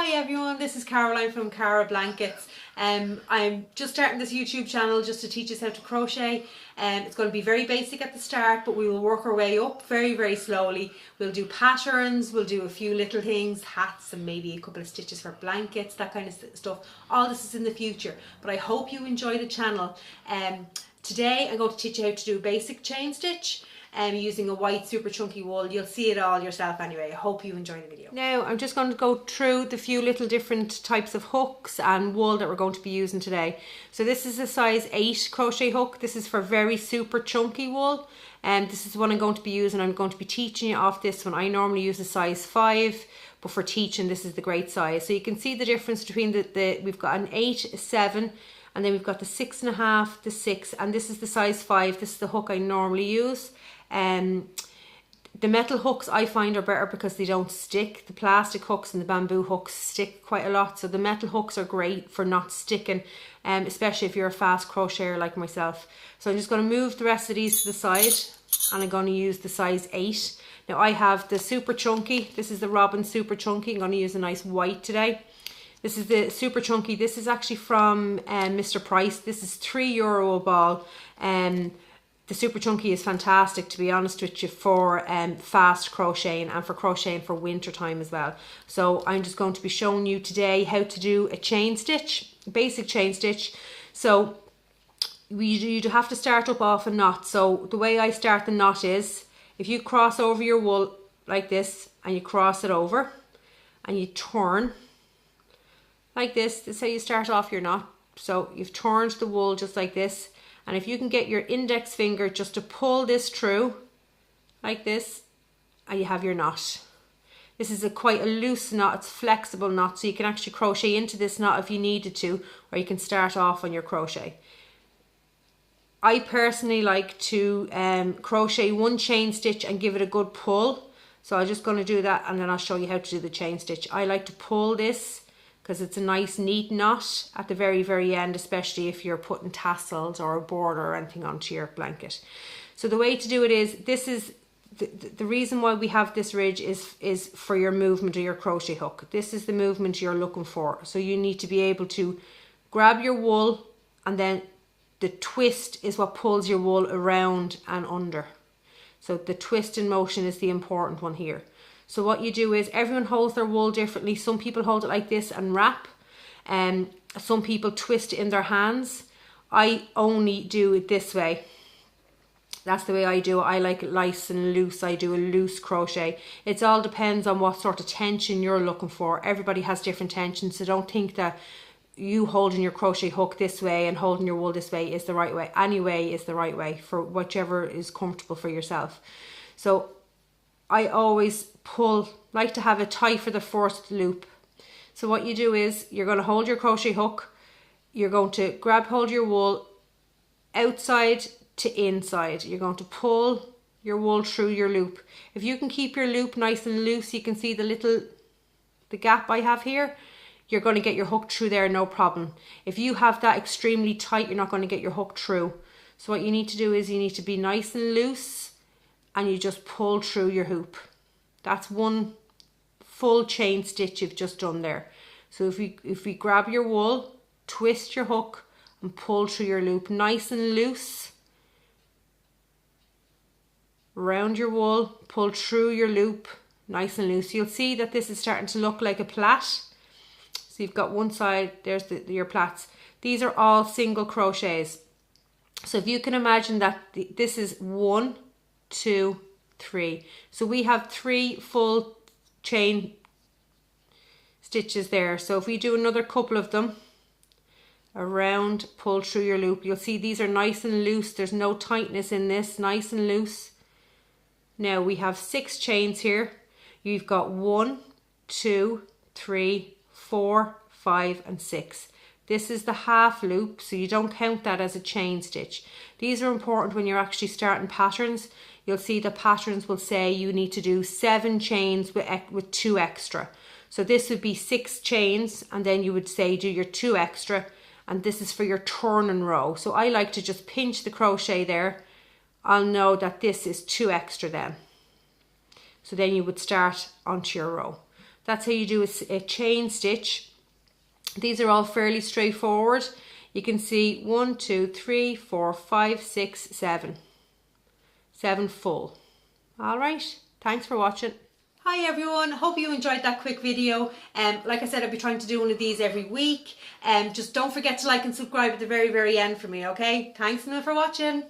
Hi everyone, this is Caroline from Carablankets. I'm just starting this YouTube channel just to teach us how to crochet. It's going to be very basic at the start, but we will work our way up very slowly. We'll do patterns, we'll do a few little things, hats and maybe a couple of stitches for blankets, that kind of stuff. All this is in the future, but I hope you enjoy the channel. Today I'm going to teach you how to do a basic chain stitch. Using a white super chunky wool. You'll see it all yourself anyway. I hope you enjoy the video. Now I'm just going to go through the few little different types of hooks and wool that we're going to be using today. So this is a size 8 crochet hook. This is for very super chunky wool, and this is the one I'm going to be using. I'm going to be teaching you off this one. I normally use a size 5, but for teaching this is the great size. So you can see the difference between we've got an 8, a 7, and then we've got the 6.5, the 6, and this is the size 5. This is the hook I normally use. The metal hooks I find are better because they don't stick. The plastic hooks and the bamboo hooks stick quite a lot, so the metal hooks are great for not sticking, especially if you're a fast crocheter like myself. So I'm just going to move the rest of these to the side, and I'm going to use the size 8. Now I have the super chunky. This is the Robin super chunky. I'm going to use a nice white today. This is the super chunky. This is actually from Mr. Price. This is €3 a ball. The super chunky is fantastic, to be honest with you, for fast crocheting and for crocheting for winter time as well. So I'm just going to be showing you today how to do a chain stitch, a basic chain stitch. So you'd have to start up off a knot. So the way I start the knot is, if you cross over your wool like this and you cross it over and you turn like this, this is how you start off your knot. So you've turned the wool just like this. And if you can get your index finger just to pull this through like this, and you have your knot. This is quite a loose knot, it's a flexible knot, so you can actually crochet into this knot if you needed to, or you can start off on your crochet. I personally like to crochet one chain stitch and give it a good pull. So I'm just going to do that, and then I'll show you how to do the chain stitch. I like to pull this because it's a nice neat knot at the very end, especially if you're putting tassels or a border or anything onto your blanket. So the way to do it is, this is the reason why we have this ridge is for your movement of your crochet hook. This is the movement you're looking for. So you need to be able to grab your wool, and then the twist is what pulls your wool around and under. So the twist in motion is the important one here. So what you do is, everyone holds their wool differently. Some people hold it like this and wrap, and some people twist it in their hands. I only do it this way. That's the way I do it. I like it nice and loose. I do a loose crochet. It all depends on what sort of tension you're looking for. Everybody has different tensions, so don't think that you holding your crochet hook this way and holding your wool this way is the right way. Any way is the right way, for whichever is comfortable for yourself. So I always like to have it tight for the first loop. So what you do is, you're going to hold your crochet hook, you're going to hold your wool outside to inside. You're going to pull your wool through your loop. If you can keep your loop nice and loose, you can see the gap I have here, you're going to get your hook through there, no problem. If you have that extremely tight, you're not going to get your hook through. So what you need to do is, you need to be nice and loose, and you just pull through your hoop. That's one full chain stitch you've just done there. So if we grab your wool, twist your hook and pull through your loop nice and loose, around your wool, pull through your loop nice and loose. You'll see that this is starting to look like a plait. So you've got one side, there's your plaits. These are all single crochets. So if you can imagine that this is 1, 2, 3. So we have 3 full chain stitches there. So if we do another couple of them around, pull through your loop, you'll see these are nice and loose. There's no tightness in this, nice and loose. Now we have 6 chains here. You've got 1, 2, 3, 4, 5 and 6. This is the half loop, so you don't count that as a chain stitch. These are important when you're actually starting patterns. You'll see the patterns will say you need to do 7 chains with 2 extra. So this would be 6 chains, and then you would say do your 2 extra, and this is for your turning row. So I like to just pinch the crochet there. I'll know that this is 2 extra then. So then you would start onto your row. That's how you do a chain stitch. These are all fairly straightforward. You can see 1, 2, 3, 4, 5, 6, 7. 7 full. All right, thanks for watching. Hi everyone, hope you enjoyed that quick video. Like I said, I'll be trying to do one of these every week. Just don't forget to like and subscribe at the very end for me, okay? Thanks a million for watching.